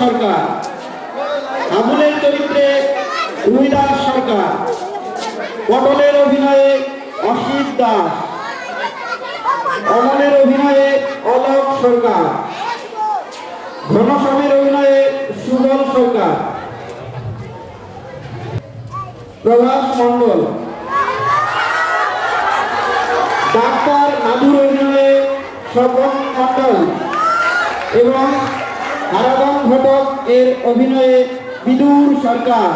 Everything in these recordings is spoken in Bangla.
সরকার, আবুলের চরিত্রে রুইদাস সরকার, পটলের অভিনয়ে অসিত দাস, অমলের অভিনয়ে অলোক সরকার, ঘনশ্যামের অভিনয়ে সুবল সরকার, প্রভাস মন্ডল, ডাক্তার নাদুর অভিনয়ে স্বপন মন্ডল এবং হারাগম ঘটক এর অভিনয়ে বিদুর সরকার।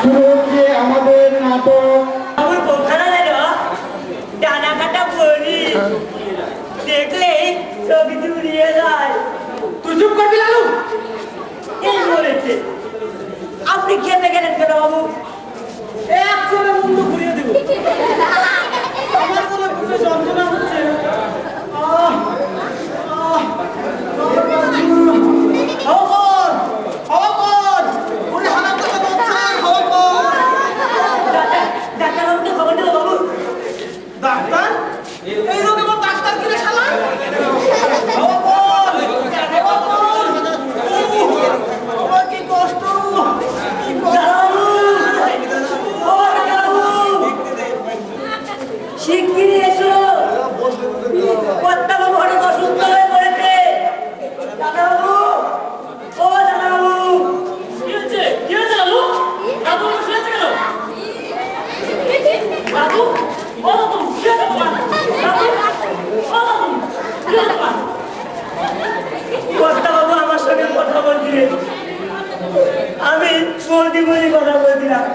শুরু হচ্ছে আমাদের নাটক। দেখলেই ছবি জুড়িয়ে যায়। তুই চুপ করবি লালু? এই বলেছে। আপনি খেতে গেলেন কেন বাবু? এক করে মুন্ডু ঘুরিয়ে দেব। আমার কোনো বুঝে যন্ত্রণা হচ্ছে। ডাক্তারবাবুকে খবর দেবো বাবু। ডাক্তার? এই রোগে আমার ডাক্তার কিনে শালা? কি কষ্ট! শিগগিরই এসো। কর্তাবাবু অনেক অসুস্থ হয়ে পড়েছে। দাদাবাবু, ও দাদাবাবু, কি হচ্ছে? কি হয়েছে লালু? দাদু শুয়েছে কেন? দাদু, ও দাদু, কি হয়েছে তোমার? দাদু, ও দাদু, কি হয়েছে তোমার? কর্তাবাবু আমার সঙ্গে কথা বলছিলেন। আমি বৌদি বলি কথা বলছিলাম।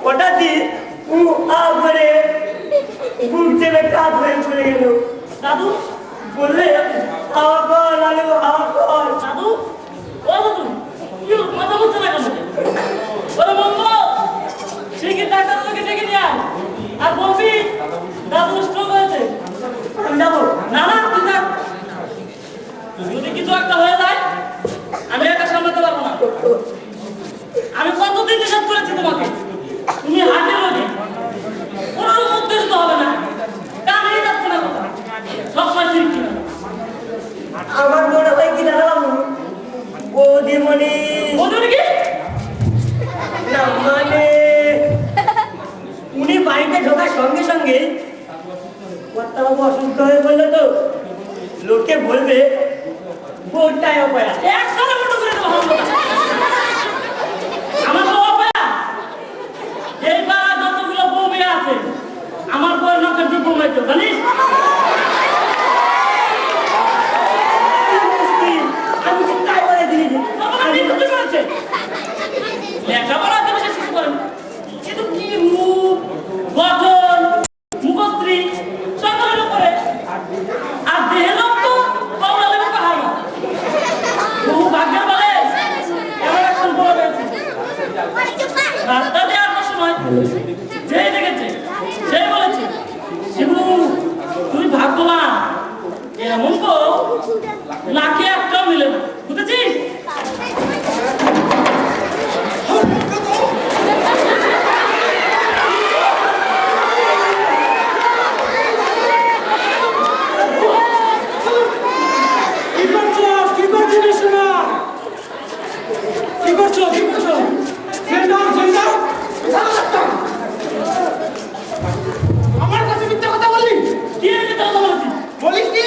হঠাৎই করে বুক চেপে কাজ হয়ে পড়ে গেল। দাদু, বললে হাওয়া কর লালু, হাওয়া কর। দাদু, ও দাদু, কি হলো? কথা বলছে না কেন? ওরে বন্ধু, শিগগির ডাক্তারবাবুকে ডেকে নিয়ে আয়। আর বলবি দাদু স্ট্রোক হয়েছে। আমি যাবো। না না, তুই থাক। যদি কিছু একটা হয়ে যায় আমি একা সামলাতে পারবো না। আমি কতদিন নিষেধ করেছি তোমাকে, তুমি হাঁটে রোগে কোনো উদ্দেশ্য হবে না, কানেই যাচ্ছে না কথা, সবসময় চিন্তি না। আমার মনে হয় কি দাঁড়াবো বৌদিমণি বন্ধু কি না, মানে উনি বাড়িতে ঢোকার সঙ্গে সঙ্গে কর্তাবাবু অসুস্থ হয়ে বললো তো লোকে বলবে বউটাই অপয়া। একসাথে ফটো করে দেবো আমার বউ অপয়া। এই পাড়া যতগুলো বউ মেয়ে আছে আমার বউয়ের নামে যোগ্য হয়েছে জানিস? আমি কি তাই বলে দিলি? আমি বুঝতে পারছি লেখাপড়া তো বেশি শিখতে পারেন, কিন্তু কি মুখ গঠন মুখশ্রী সকলের উপরে আর দেহের তো কমলা লেগে পাহাড় বহু ভাগ্যের বলে এমন একজন বড় হয়েছে। রাস্তা দিয়ে আসার সময় যেই দেখেছে সেই বলেছে শিবু তুই ভাগ্যবান, এমন তো লাখে একটাও মিলে না, বুঝেছিস? আমার কাছে মিথ্যা কথা বললি? কি হয়েছে তোর কথা বলছিস? বলিস কি?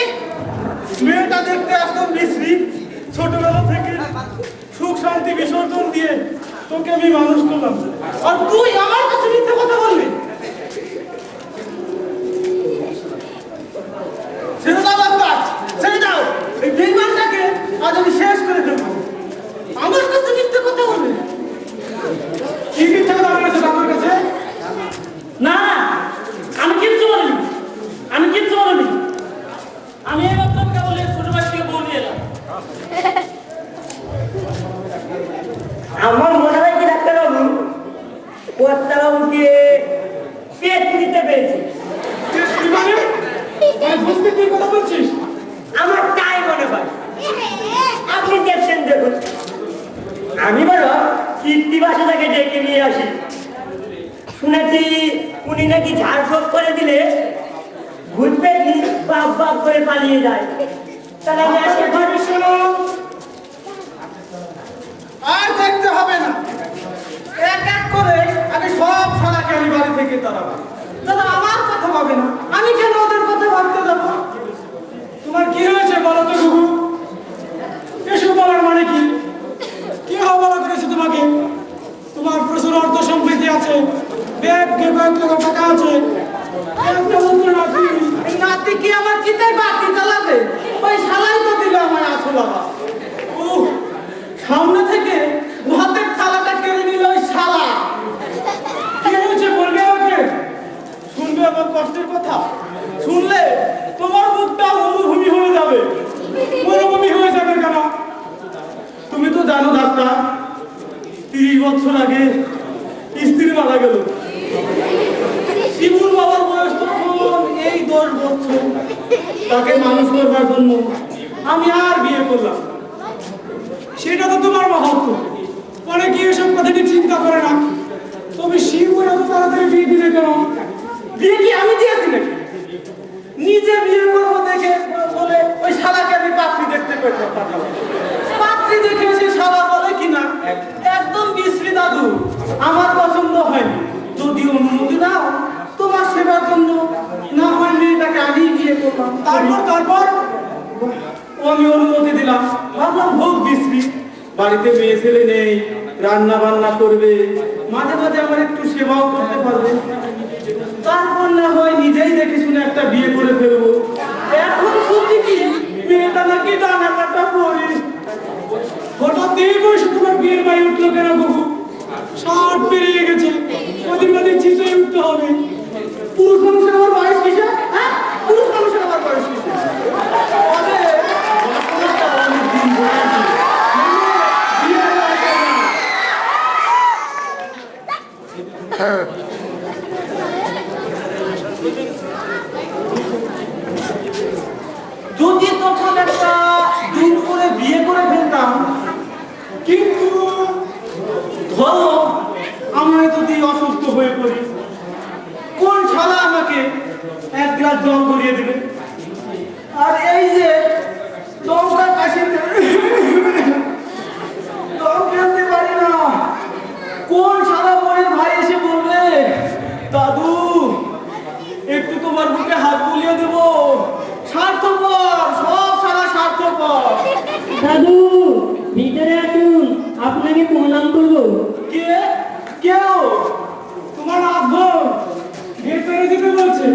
মেয়েটা দেখতে একদম বিশ্রী, ছোটবেলা থেকে সুখ শান্তি বিসর্জন দিয়ে তোকে আমি মানুষ করলাম, আর তুই আমার কাছে মিথ্যা কথা বললি? ছেড়ে দাও বাচ্চা, ছেড়ে দাও। এই বেইমানটাকে আজ আমি শেষ করে দেবো। আমার কাছে মিথ্যা কথা বললি? কি মিথ্যা কথা বলেছে আমার কাছে? না আমি কিচ্ছু বলিনি, আমি কিচ্ছু বলিনি। আমি এই মাত্র কেবল ছোট ভাই থেকে বউ নিয়ে এলাম। আমার মনে হয় কি ডাক্তারবাবু কর্তাবাবুকে পেট দিতে পেরেছি। বুঝতে কি কথা বলছিস? আমার তাই মনে হয়। আপনি দেখছেন, দেখুন আমি বলো কীর্তিবাসা থেকে ডেকে নিয়ে আসি। শুনেছি উনি নাকি ঝাড়ফুঁক করে দিলে ভূত পেতনি বাপ বাপ করে পালিয়ে যায়। তাহলে আমি আজকে ঘরের দাঁড়াবে। দাদা আমার কথা ভাবে না, আমি কেন ওদের কথা ভাবতে যাবো? তোমার কি হয়েছে বলো তো গুরু? এসব বলার মানে কি? কে হওয়া করেছে তোমাকে? তোমার প্রচুর অর্থ সম্পত্তি আছে, ব্যাংকে কয়েক লাখ টাকা আছে, একটা মাত্র নাতি। এই নাতি কি আমার চিতায় বাতি জ্বালাবে? ওই শালাই তো দিল আমার আসল বাবা। সামনে থেকে ভাতের থালাটা কেড়ে নিল ওই শালা। কি হয়েছে বলবে আমাকে? শুনবে আমার কষ্টের কথা? শুনলে তোমার মুখটা মরুভূমি হয়ে যাবে। মরুভূমি হয়ে যাবে কেন? তুমি তো জানো ডাক্তার, 30 বছর আগে স্ত্রী মারা গেল। শিবুর বাবার বয়স তখন এই 10 বছর। তাকে মানুষ করবার জন্য আমি আর বিয়ে করলাম। সেটা তো তোমার মাহাত্ম। পরে কি এসব কথা নিয়ে চিন্তা করে না? তবে শিবুর এত তাড়াতাড়ি বিয়ে দিলে কেন? বিয়ে কি আমি দিয়েছি নাকি? নিজে বিয়ে করবো দেখে বলে ওই শালাকে আমি পাত্রী দেখতে পেতাম। পাত্রী দেখে সে শালা বলে কিনা একদম বিশ্রী দাদু, আমার পছন্দ হয়নি, যদি অনুমতি দাও তোমার সেবার জন্য না হয় মেয়েটাকে আগেই বিয়ে করলাম। তারপর আমি অনুমতি দিলাম। ভাবলাম হোক বিশ্রী, বাড়িতে মেয়ে ছেলে নেই, রান্না বান্না করবে, মাঝে মাঝে আমার একটু সেবাও করতে পারবে। তারপর না হয় নিজেই দেখে শুনে একটা বিয়ে করে ফেলবো। এখন শুনছি কি মেয়েটা নাকি ডানা কাটা পড়ি। হঠাৎ এই বয়সে তোমার বিয়ের বাই উঠলো কেন বহু? 60 পেরিয়ে গেছে, প্রতিবাদী চিন্তায় উঠতে হবে। পুরুষ মানুষের আমার বয়স কিসে? হ্যাঁ, পুরুষ মানুষের আমার বয়স কিসে? যদি তখন একটা দিন করে বিয়ে করে ফেলতাম, কিন্তু ধরো আমি যদি অসুস্থ হয়ে পড়ি, কোন শালা আমাকে 1 গ্লাস জল করিয়ে দেবে? আর এই যে দমটা কাশিতে দম ফেলতে পারি না, কোন শালা পরের ভাই এসে বলবে দাদু একটু তোমার বুকে হাত বুলিয়ে দেবো? স্বার্থপর, সব সারা স্বার্থপর। দাদু ভিতরে আসুন, আপনাকে প্রণাম করবো। কে কেউ তোমার আব্বু ভেতরে যেতে বলছে,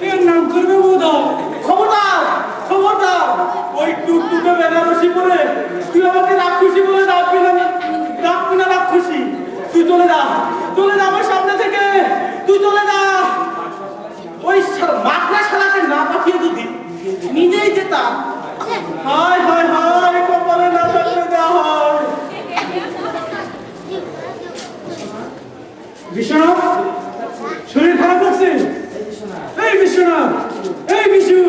এর নাম করবে বোধ হয়। খবরদার খবরদার, ওই টুকটুকে বেনারসি পরে তুই আমাকে রাক্ষসী বলে ডাকবি না, ডাকবি না রাক্ষসী। তুই চলে যা, চলে যা আমার সামনে থেকে, তুই চলে যা। ওই মাকড়া শালাকে না পাঠিয়ে যদি নিজেই যেতাম। হায় হায় হায়, কপালে না থাকলে দেওয়া হয়। বিশ্বনাথ, শরীর খারাপ লাগছে? এই বিশ্বনাথ, এই বিশু।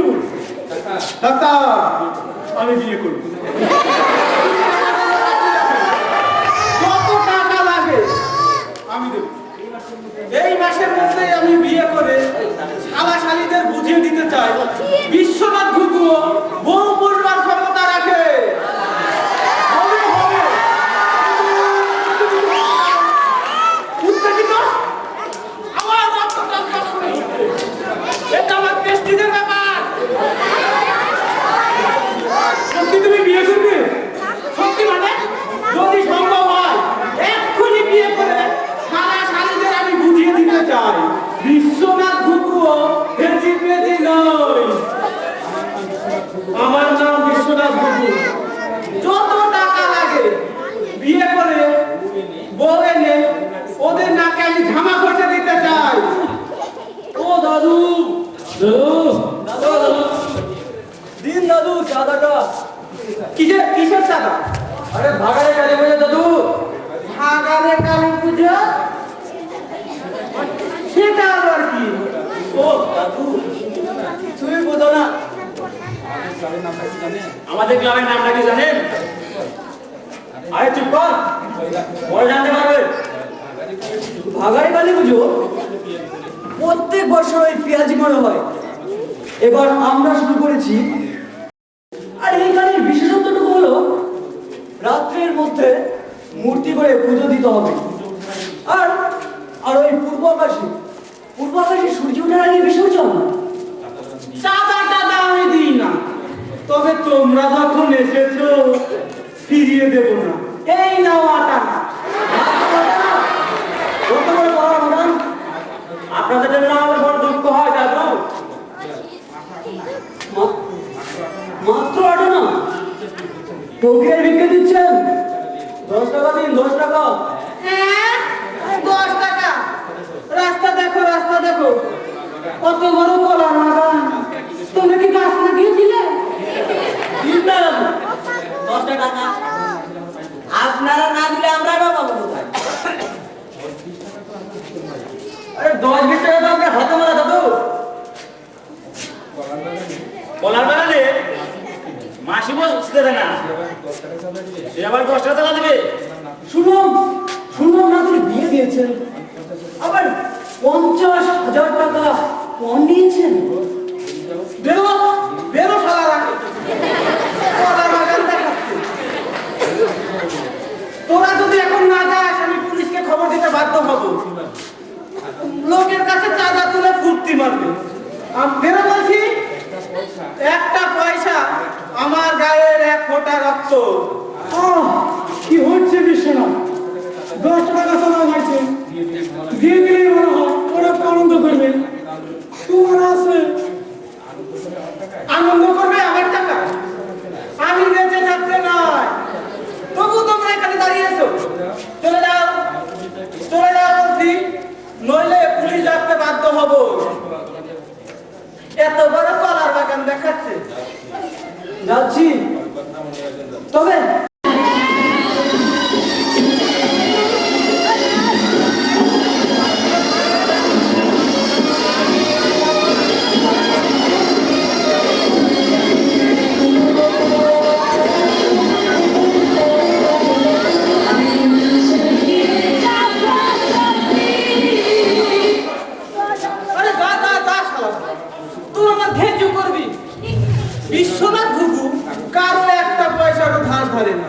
ডাক্তার, আমি বিয়ে করব। কত টাকা লাগে আমি দেব। এই মাসের মধ্যে আমি বিয়ে করে শালা শালীদের বুঝিয়ে দিতে চাই বিশ্বনাথ ঘুঘুও বউ পড়বার ক্ষমতা রাখে। হবে হবে। উত্তেজিত আমার রক্তটা করে উঠবে। এটা আমার প্রেস্টিজের ব্যাপার। সত্যি তুমি বিয়ে করবে? সত্যি মানে? যদি সম্ভব হয় এক্ষুনি বিয়ে করে সারা শালীদের আমি বুঝিয়ে দিতে চাই বিশ্বনাথ ঘুঘুও হেজি পেজি নয়। আমার নাম বিশ্বনাথ ঘুঘু। যত টাকা লাগে বিয়ে করে বউ এনে ওদের নাকে আমি ঝামা ঘষে দিতে চাই। ও দাদু, দাদু দিন দাদু চাঁদাটা। কিসের চাঁদা? আরে ভাগাড়ে কালী পুজো দাদু। ভাগাড়ে কালী পুজো? সেটা আবার কি? ও দাদু তুমি বোঝো না। আমাদের গ্রামের নামটা কি জানেন? আরে চুপ কর, পরে জানতে পারবে। ভাগাড়ে কালী পুজো প্রত্যেক বছর ওই পেঁয়াজি মনে হয়, এবার আমরা শুরু করেছি। আর এই গানের বিশেষত্বটুকু হলো রাত্রের মধ্যে মূর্তি করে পুজো দিতে হবে। আর আর ওই পূর্ব আকাশে নাকি বিসর্জন? চাঁদা টাদা আমি দিই না, তবে তোমরা যখন এসেছো ফিরিয়ে দেব না। এই নাও আটা। কত বড় বড় ম্যাডাম, আপনাদের জন্য আমার বড় দুঃখ হয় দাদু। মাত্র 8 না, ফকিরের ভিক্ষা দিচ্ছেন। 10 টাকা দিন, 10 টাকা। হ্যাঁ, 10 টাকা। রাস্তা দেখো, রাস্তা দেখো, কত বড় কলার বাগান। তোমরা কি গাছ লাগিয়েছিলে? দিন না দাদু, 10 টাকা না। আপনারা না দিলে আমরা পাবো কোথায়? আরে 10-20 টাকা তো আমরা হাতে মারা দাদু। বলার বাগানে মাসি বসতে দেয় না, সে আবার 10 টাকা দিবে। শুনুন না, তিনি বিয়ে দিয়েছেন, আবার 50,000 টাকা পণ নিয়েছেন। বেরো বেরো শালারা, কলার বাগান দেখাচ্ছে। তোরা যদি এখন না যাস আমি পুলিশকে খবর দিতে বাধ্য হব। লোকের কাছে চাঁদা তুলে ফুর্তি মারবে। আমি বেরো বলছি, একটা পয়সা আমার গায়ের 1 ফোঁটা রক্ত। কি হচ্ছে বিশ্বনাথ? 10 টাকা তোলা হয়েছে, দিয়ে দিলেই ভালো হয়, ওরা আনন্দ করবে। তোমার আছে আনন্দ করবে আমার টাকা, আমি বেঁচে থাকতে নয়। তবু তোমরা এখানে দাঁড়িয়েছো, চলে যাও, চলে যাও বলছি, নইলে পুলিশ ডাকতে বাধ্য হব। এত বড় কলার বাগান দেখাচ্ছে। যাচ্ছি, তবে আরে যা যা যা শালা, তুই আমার ধৈর্য করবি। বিশ্বনাথ ঘুঘু কারো একটা পয়সারও ধার ধারে না,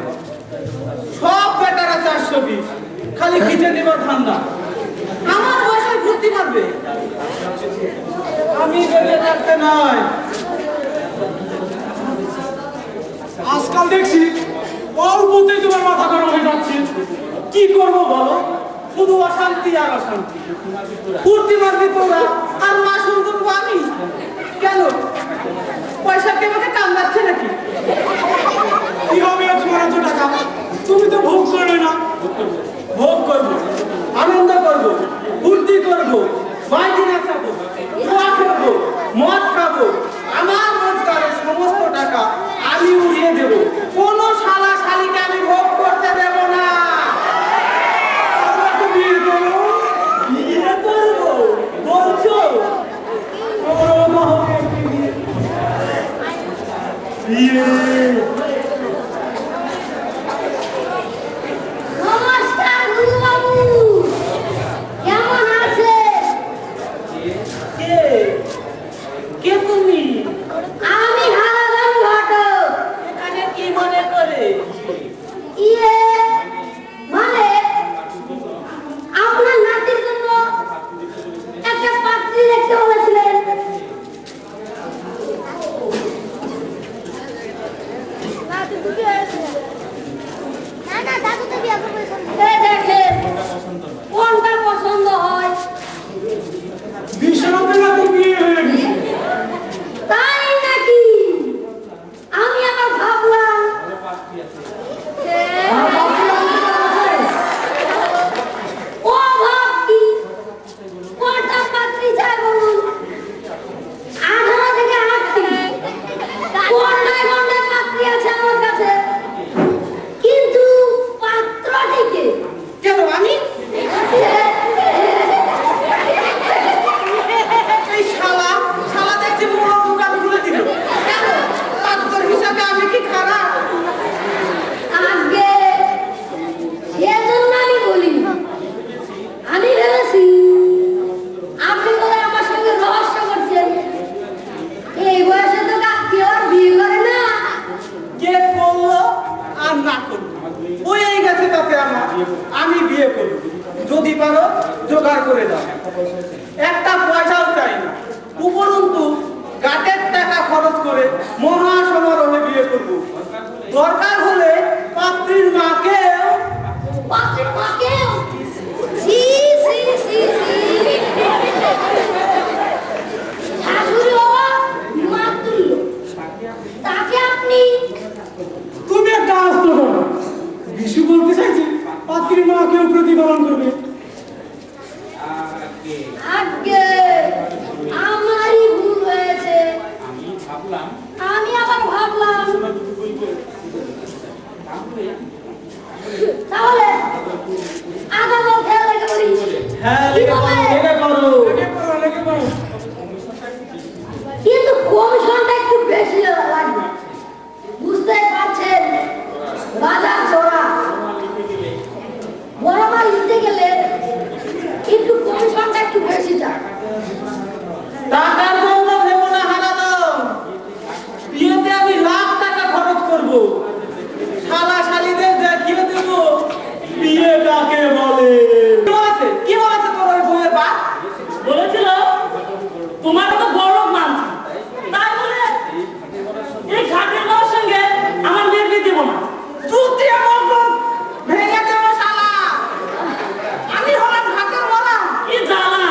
সব বেটারা 420, খালি খিচে নেবার ধান্দা। আমার পয়সায় ঘুরতে পারবে, আমি বেঁচে থাকতে নয়। আজকাল দেখছি অল্পতেই তোমার মাথা গরম হয়ে যাচ্ছে। কি করবো বলো, শুধু অশান্তি আর অশান্তি। ফুর্তি মারবি তোরা আর মা শুনবো আমি। কেন পয়সা কে আমাকে কামড়াচ্ছে নাকি? কি হবে তোমার এত টাকা? তুমি তো ভোগ করবে না। ভোগ করবো, আনন্দ করবো, ফুর্তি করবো, বাইরে নাচাবো, জুয়া খেলবো, মদ খাবো। আমার রোজগারের সমস্ত টাকা আমি উড়িয়ে দেবো। কোনো শালা শালিকে আমি ভোগ করতে দেব না। আমাকে বিয়ে করো, বিয়ে করবো বলছো? ওরও হবে বিয়ে। নমস্কার গুরুবাবু, কেমন আছে? কে কে তুমি? আমি হারাধন ঘটক। এখানে কি মনে করে? ইয়ে মানে আপনার নাতির জন্য একটা পাত্রী দেখতে বলেছিলেন। এই দেখেন, কোনটা পছন্দ হয়। বিশ্বনাথের নাকি বিয়ে হয়ে গেছে? তাই নাকি? আমি আবার ভাবলাম ও ভাবছি কোনটা পাত্রী চাই বলুন। 18 থেকে 38 কোনটায় কোনটায় পাত্রী আছে আমার কাছে, কিন্তু পাত্রটিকে কেন আমি? এই শালা শালা দেখছি মুড়ো দোকান খুলে দিল। কেন? পাত্র হিসাবে আমি কি খারাপ? আগে সেজন্য আমি বলি, আমি ভেবেছি আপনি বলে আমার সঙ্গে রহস্য করছেন। এই বয়সে তো কেউ আর বিয়ে করে না। কে করলো আর না করলো ওই গেছে তাতে আমার। আমি বিয়ে করব, যদি পারো জোগাড় করে দাও। একটা পয়সাও চাই না, উপরন্তু গাটের টাকা খরচ করে মহা সমারোহে বিয়ে করব। দরকার হলে পাত্রীর মাকেও পাখির পাকেও ছি ছি ছি ছি শাশুড়ি বাবা মাতুল্য তাকে আপনি তুমি একটা আস্ত করো। বিশু বলতে চাইছি পাত্রীর মাকেও প্রতিপালন করবে। আগে আমারই ভুল হয়েছে। আমি আবার ভাবলাম তাহলে আগামী খেয়াল রেখে বলি হ্যাঁ, লেগে পড়ো। কিন্তু কমিশনটা একটু বেশি লাগবে। বুঝতেই পারছেন বাজার চড়া বড় মাল নিতে গেলে একটু কমিশনটা একটু বেশি যায়। টাকার কথা ভেবো না হারানো। বিয়েতে আমি লাখ টাকা খরচ করব। শালা শালিদের দেখিয়ে দেব বিয়ে কাকে বলে। কি বলেছে তোর ওই বইয়ের বাপ? বলেছিল তোমার তো বড় মানছি, তাই বলে এই ঘাটের বাবার সঙ্গে আমার বিয়ে দিয়ে দেবো না। চুক্তি আমার ভেঙে দেবো শালা। আমি হলাম ঘাটের বলা। কি জ্বালা!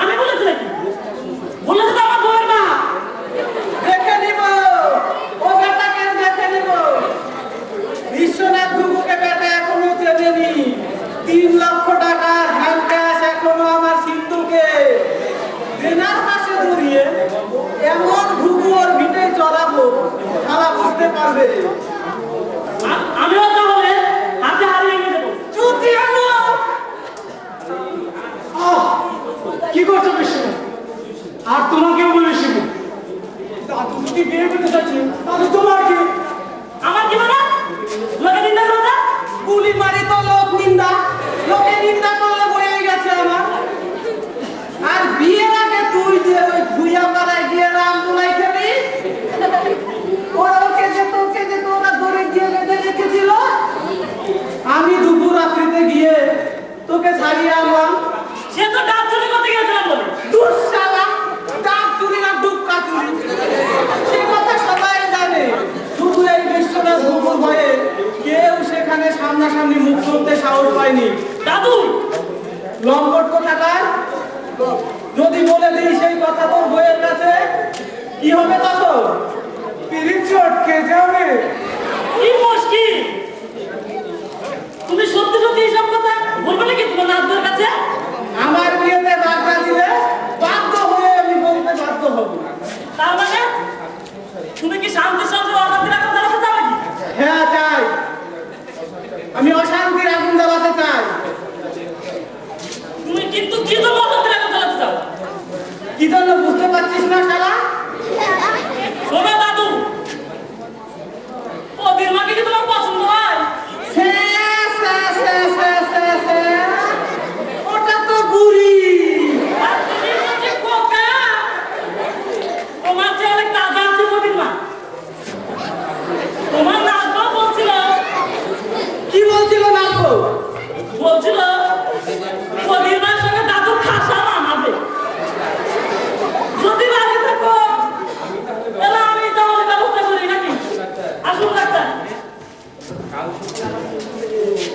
আমি বলেছি নাকি? বলেছি তো আমার বউয়ের মা। দেখে নিব ও বেটাকে, দেখে নিব। বিশ্বনাথ গুরুকে বেটা এখনো চেনেনি। 3 লক্ষ টাকার হ্যান্ড ক্যাশ এখনো আমার সিন্ধুকে দেনার পাশে ধরিয়ে এমন ঘুঘু ওর ভিটে চড়াবো শালা বুঝতে পারবে। আমিও তাহলে হাতে হারিয়ে নিয়ে দেবো। চুতি কি করছো বিশ্বনাথ? আর তোমাকেও বলেছি দাদু যদি বিয়ে করতে চাচ্ছে তাহলে তোমার কি? আমার কি মানে? লোকে নিন্দা করো না? গুলি মারি তো লোক নিন্দা, লোকে নিন্দা করলে বয়ে গেছে আমার। আর বিয়ের আগে তুই যে ওই ভুইয়া পাড়ায় গিয়ে রাম বুলাই খেলি, ওকে যে ওরা ধরে গিয়ে বেঁধে রেখেছিল, আমি দুপুর রাত্রিতে গিয়ে তোকে ছাড়িয়ে আনলাম। সে তো ডাব চুরি করতে গিয়েছিলাম বলে। দুঃশালা ডাক চুরি না ডুবকা চুরি, সে কথা সবাই জানে। শুধু এই বিশ্বনাথ গুরুর ভয়ে কেউ সেখানে সামনাসামনি মুখ করতে সাহস পায়নি। দাদু, লম্পট কোথাকার, যদি বলে দিই সেই কথা তোর বইয়ের কাছে, কি হবে তখন? পিরিচ চটকে যাবে। কি মুশকিল! তুমি সত্যি সত্যি এইসব কথা বলবে নাকি তোমার নাতদের কাছে? আমার বিয়েতে বাগদা দিলে বাধ্য হয়ে আমি বলতে বাধ্য হব। তার মানে তুমি কি শান্তির সঙ্গে অশান্তির আগুন জ্বালাতে চাও নাকি? হ্যাঁ চাই, আমি অশান্তির আগুন জ্বালাতে চাই। তুমি কিন্তু কি জন্য অশান্তির আগুন জ্বালাতে চাও? কি জন্য বুঝতে পারছিস না শালা? শোনো দাদু, ওদের মাকে কি তোমার পছন্দ হয়? ওটা তো বুড়ি। আর তুমি হচ্ছে খোকা। তোমার চেয়ে অনেক তাজা আছে ওদের মা। তোমার নাতবউ বলছিল, কি বলছিল নাকো? বলছিল ওদের মার সঙ্গে দাদু খাসা মানাবে। যদি রাজি থাকো তাহলে আমি তাহলে ব্যবস্থা করি নাকি? আসুন ডাক্তার।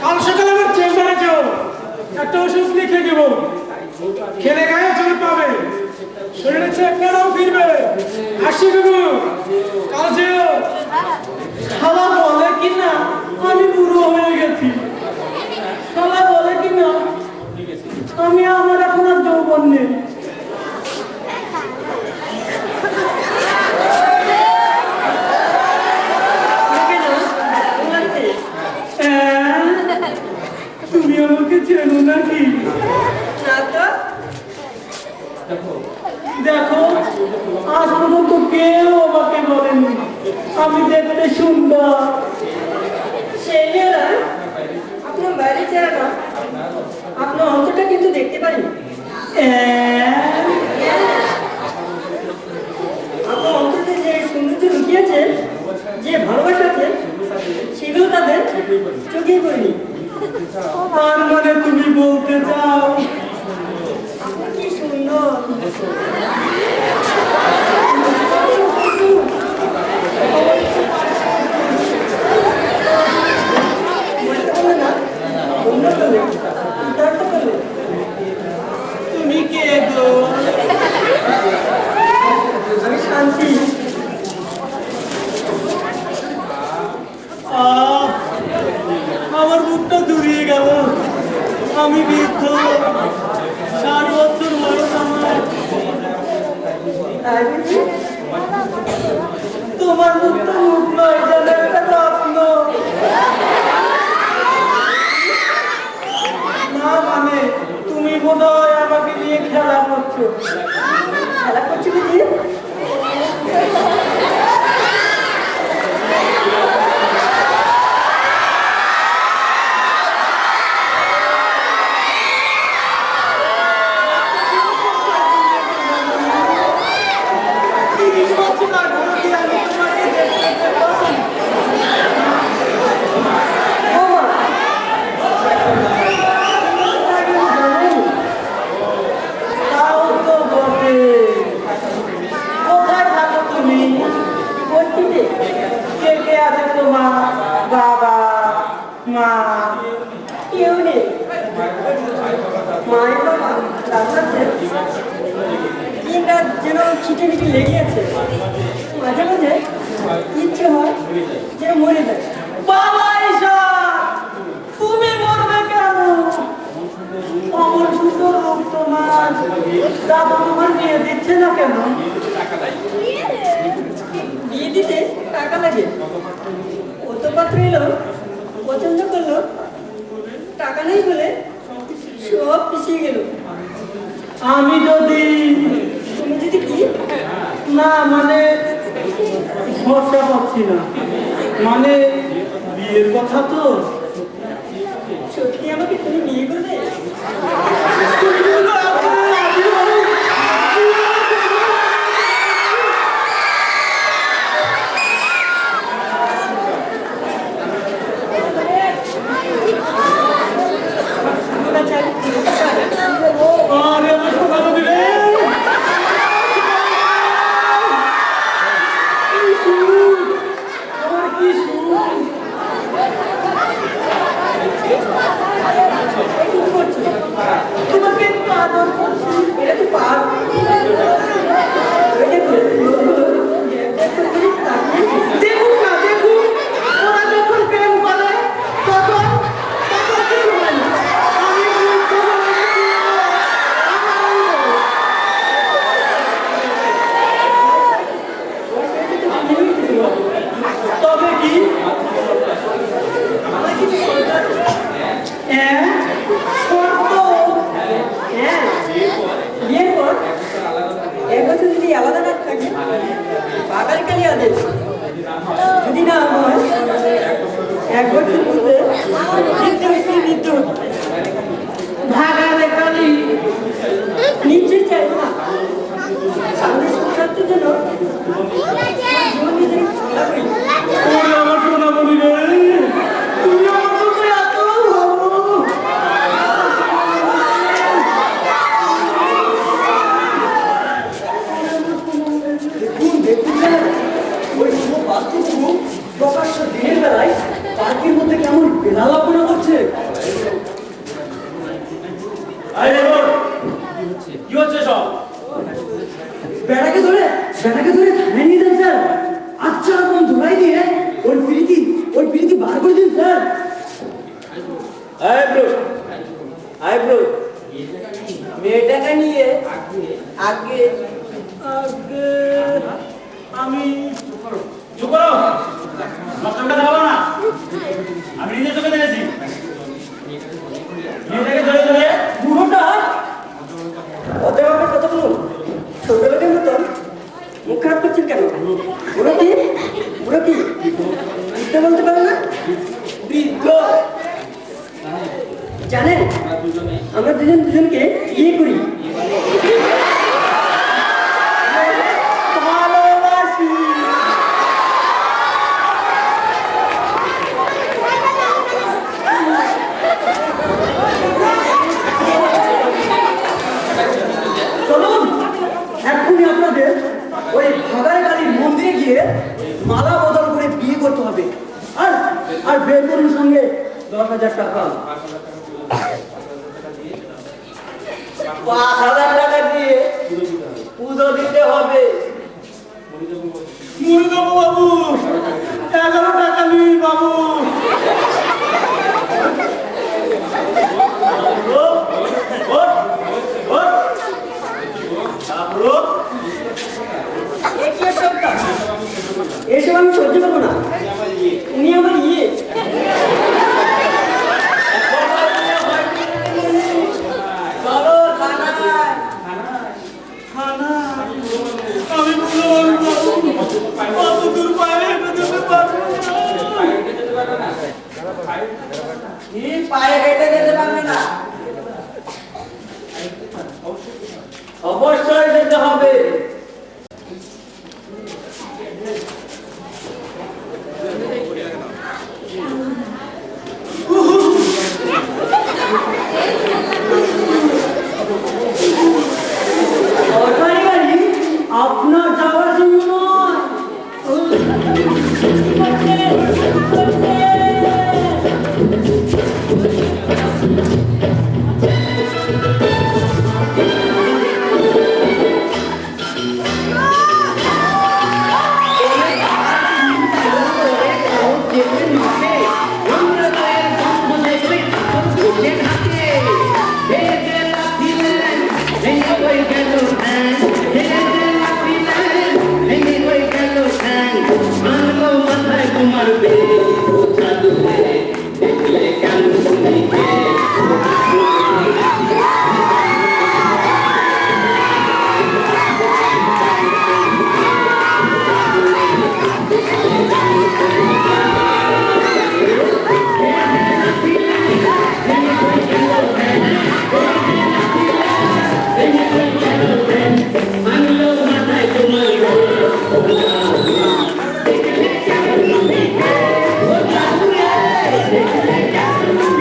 কাল সকালে আমার চেম্বারে যাও, একটা ওষুধ লিখে দেব, খেলে গায়ে জোর পাবে, শরীরে চেকনাও ফিরবে। আসি বাবু, কাল যেও। শালা বলে কি না আমি বুড়ো হয়ে গেছি, শালা বলে কি না আমি আমার এখন আর যৌবন নেই। তুমি আমাকে চেনো নাকি? দেখো আজ পর্যন্ত কেউ আমাকে বলেনি আমি দেখতে সুন্দর। সেই মেয়েরা আপনার বাইরে চেহারা না, আপনার অন্তরটা কিন্তু দেখতে পারি। আপনার অন্তরে যে সৌন্দর্য লুকিয়েছে, যে ভালোবাসা আছে, সেগুলো তাদের চোখেই পড়েনি। তার মানে তুমি বলতে চাও আপনি কি সুন্দর। তুমি কে গো? আমি শান্তি। আমার মুখটা জুড়িয়ে গেল। আমি বৃদ্ধ, 60 বছর বয়স আমার। তোমার মুখটা মুখ নয়, যেন একটা রত্ন। না মানে তুমি বোধ হয় আমাকে নিয়ে খেলা করছো। খেলা করছি বুঝি? বাবা, মা, কেউ নেই। মায়ের বাবা রাস্তাতে দিন রাত যেন খিচুড়িটি লেগে আছে। মাঝে মাঝে ইচ্ছে হয় যেন মরে যায়। বাবা ঈশা, তুমি মরবে কেন? অমর সুন্দর রূপ তোমার, দাদা তোমার বিয়ে দিচ্ছে না কেন? বিয়ে দিতে টাকা লাগে। কত পাত্র এলো, পছন্দ করলো, টাকা নেই বলে সব পিছিয়ে গেল। আমি যদি তুমি যদি কি না মানে ভরসা পাচ্ছি না, মানে বিয়ের কথা তো। সত্যি আমাকে তুমি বিয়ে করবে? আরে আমার সোনা নদী রে, আমার কি সুখ। তোমাকে একটু আদর করছি, এটা তো পার। দেখুন না, দেখুন, ওরা যখন প্রেম করে তখন তখন কিছু হয় না। আমি মুগ্ধ হয়ে তবে কি হ্যাঁ, বিয়ের পর এক বছর যদি আলাদা না থাকে বাগানকালী আদেশ, যদি না হয় 1 বছর মধ্যে মৃত্যু ভাগালে কালি নিশ্চয় চাই না সামনে সংসারটির জন্য জীবন নিজের চেষ্টা করি। ওরে আমার সোনা বলি রে, তুমি আমার কাছে এত ভালো। দেখুন স্যার, ওই শুভ বাস্তুগুলো প্রকাশ্য দিনের বেলায় পার্কের মধ্যে কেমন বেলালাপনা করছে। কি হচ্ছে সব? বেড়াকে ধরে থানায় নিয়ে যান স্যার। আচ্ছা রকম ধুলাই দিয়ে ওই পিড়িতি বার করে দিন স্যার। আইব্রো মেয়েটাকে নিয়ে আগে আমি চুপ করো, নষ্টটা দেখাবো না। আমি নিজের চোখে দেখেছি মেয়েটাকে ধরে ধরে বুড়োটা ওদের আমার কথা বলুন। ছোট লোকের মতন মুখ খারাপ করছেন কেন? বুড়ো কি বুঝতে বলতে পারে না? বৃদ্ধ জানেন আমরা দুজনকে বিয়ে করি। ভালোবাসি। চলুন আর বেতনের সঙ্গে 10,000 টাকা। 5,000 টাকা দিয়ে পুজো দিতে হবে। মরে যাবো বাবু, 11 টাকা নিই বাবু। এসব আমি সহ্য করবো না, উনি আমার ইয়ে। চলো থানায়। আমি কত দূর পায়ে হেঁটে যেতে পারবো না। কি পায়ে হেঁটে যেতে পারবে না? অবশ্যই যেতে হবে। সরকারি গাড়ি আপনার যাওয়ার জন্য নয়।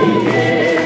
Thank you.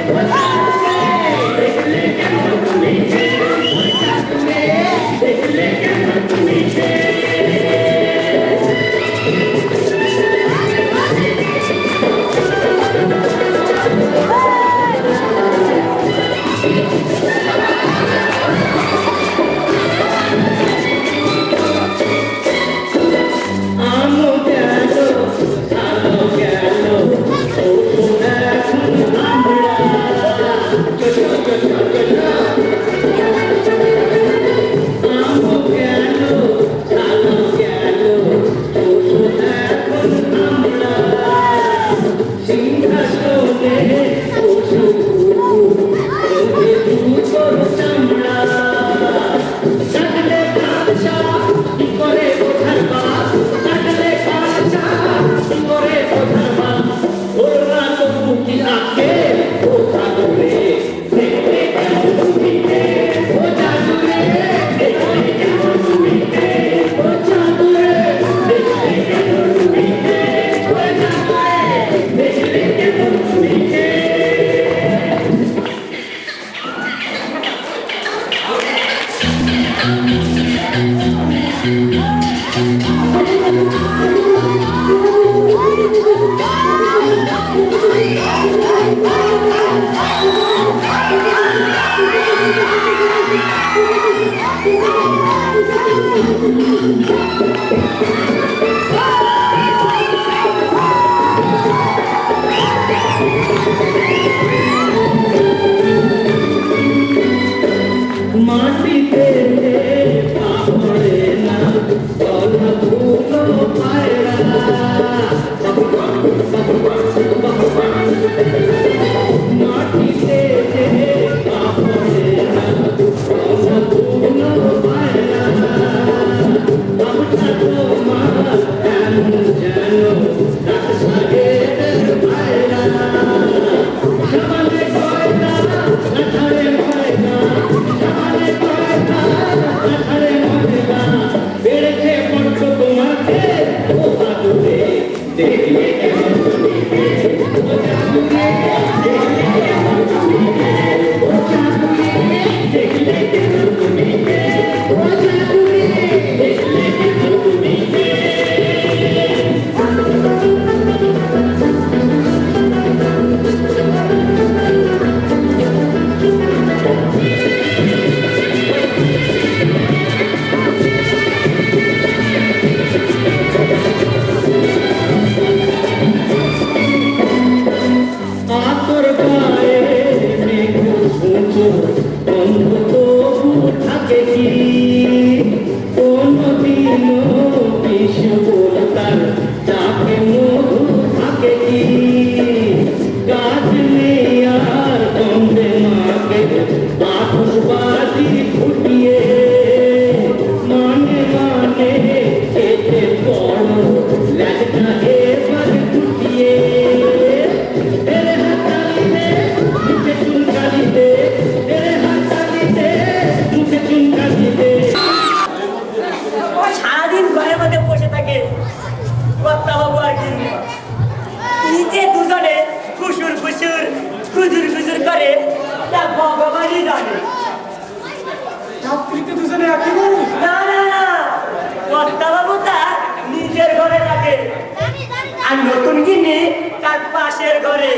নতুন কিনে তার পাশের ঘরে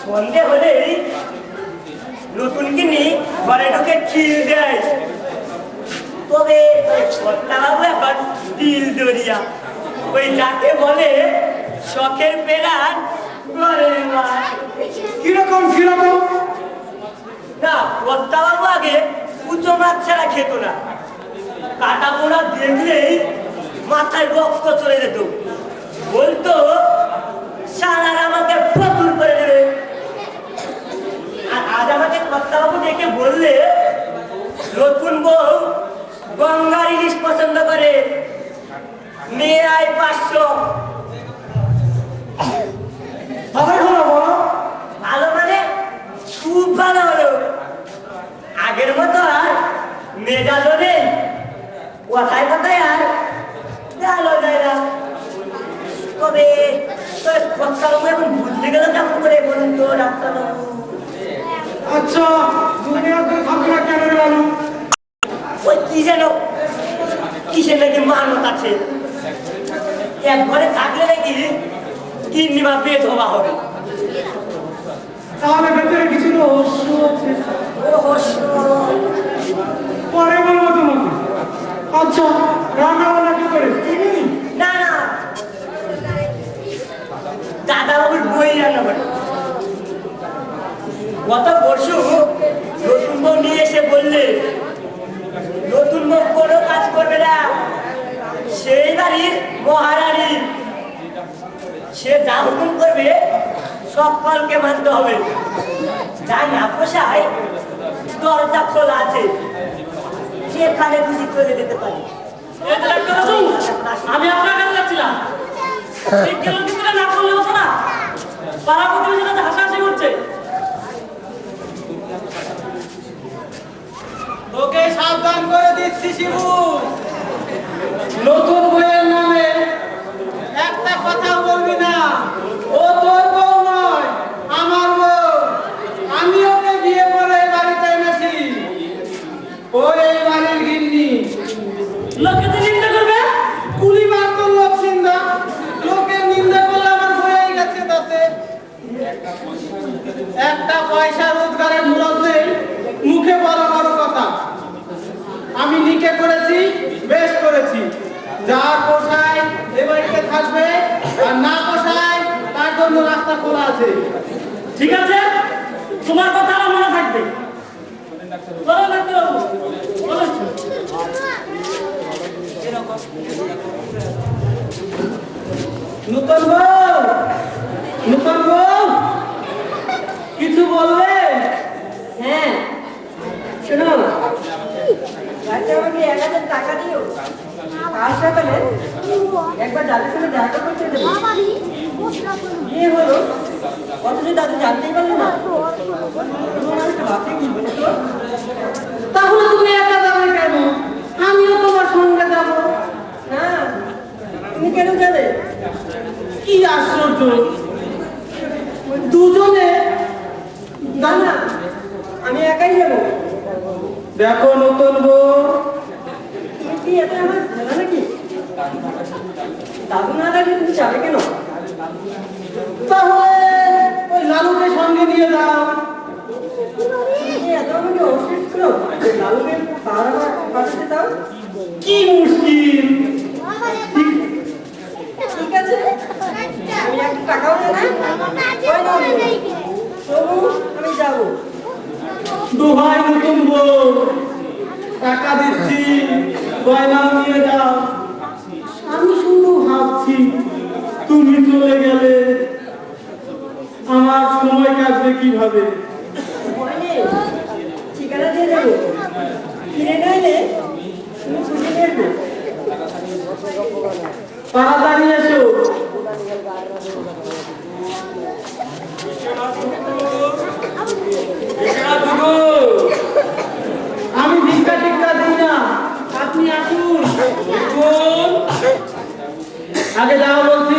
সন্ধে হলেই নতুন কিনে ঘরে ঢুকে খিল দেয়। তবে বাবু এখন দিল দরিয়া, ওই যাকে বলে শখের পেরান ঘরে কিরকম কিরকম? না, বাবু আগে উঁচু মাছ ছাড়া খেত না। কাটা পোড়া দেখলেই মাথায় রক্ত চলে যেত। বলতো সারার আমাকে ফতুর করে দেবে। আর আজ আমাকে বাবু ডেকে বললে নতুন বউ গঙ্গার ইলিশ পছন্দ করে, মেয়ে আয় 500। ভালোই হলো বলো। ভালো মানে খুব ভালো হলো। আগের মতো আর মেজাজও নেই, কথায় কথায় আর ভালো যায় না। তবে বাবু এখন বুঝতে গেল কেমন করে বলুন তো ডাক্তারবাবু? আচ্ছা, দুনিয়াতে থাকবে না কেন রে লালু? ওই কি যেন কিসের নাকি মানত আছে, একবারে থাকলে নাকি কিডনি বা পেট হওয়া হবে। তাহলে ভেতরে কিছু রহস্য আছে, রহস্য পরে বলবো তোমাকে। আচ্ছা, রান্না বান্না কি করে? না না, দাদা বাবুর বই রান্না করে। গত পরশু নতুন বউ নিয়ে এসে বললে নতুন বউ কোনো কাজ করবে না, সেই বাড়ির মহারানী, সে যা হুকুম করবে সকলকে মানতে হবে। যা না পোষায় দরজা খোলা আছে, যেখানে খুশি করে দিতে পারে। এই যে ডাক্তারবাবু, আমি আপনার কাছে যাচ্ছিলাম। এই কেমন কিন্তু না করলে হতো না, পাড়া প্রতিবেশীরা হাসাহাসি করছে। তোকে সাবধান করে দিচ্ছি শিবু, নতুন বইয়ের নামে একটা কথা বলবি না। ও তোর বউ নয়, আমার বউ। আমি ওকে বিয়ে করে এই বাড়িতে এনেছি। ও এই বাড়ির গিন্নি। লোকে তো নিন্দা করবে। কুলিবার তো লোক নিন্দা, লোকের নিন্দা করলে আমার হয়ে গেছে তাতে। একটা পয়সা রোজগারের মুরত নেই, মুখে বড় বড় কথা। আমি নিকে করেছি, বেশ করেছি। যার পোষায় এ বাড়িতে থাকবে, আর না পোষায় তার জন্য রাস্তা খোলা আছে। ঠিক আছে, তোমার কথা আমার মনে থাকবে। চলো ডাক্তারবাবু, চলো। নূতন বউ, নূতন বউ, কিছু বলবে? হ্যাঁ শোনো, বাচ্চা আমাকে 1000 টাকা দিও, কাল সকালে একবার দাদুর সঙ্গে দেখা করতে দেবো। বিয়ে হলো অথচ দাদু জানতেই পারলো না। তাহলে তুমি একা যাবে কেন? আমিও তোমার সঙ্গে যাব। না, তুমি কেন যাবে? কি আশ্চর্য, দুজনে। না না, আমি একাই যাবো। দেখো নতুন বউ, তুমি কি এত আমার জানা নাকি? দাদু না থাকলে তুমি যাবে কেন? তাহলে ওই লালুকে সঙ্গে নিয়ে যাও। তুমি এত আমাকে অসুস্থ করো, লালুকে পাঠাতে দাও। কি মুশকিল। ঠিক আছে, আমি একটা টাকাও নেই না, তবু আমি যাবো। দোহাই নতুন বউ, টাকা দিচ্ছি, গয়নাও নিয়ে যাও। আমি শুধু ভাবছি, তুমি চলে গেলে আমার সময় কাটবে কিভাবে? ভয় নেই, ঠিকানা দিয়ে দেবো। কিনে নইলে তুমি খুঁজে নিয়ে আসবে। তাড়াতাড়ি এসো। আমি ভিক্ষা টিক্ষা দিই না, আপনি আসুন। আগে যাও বলছি।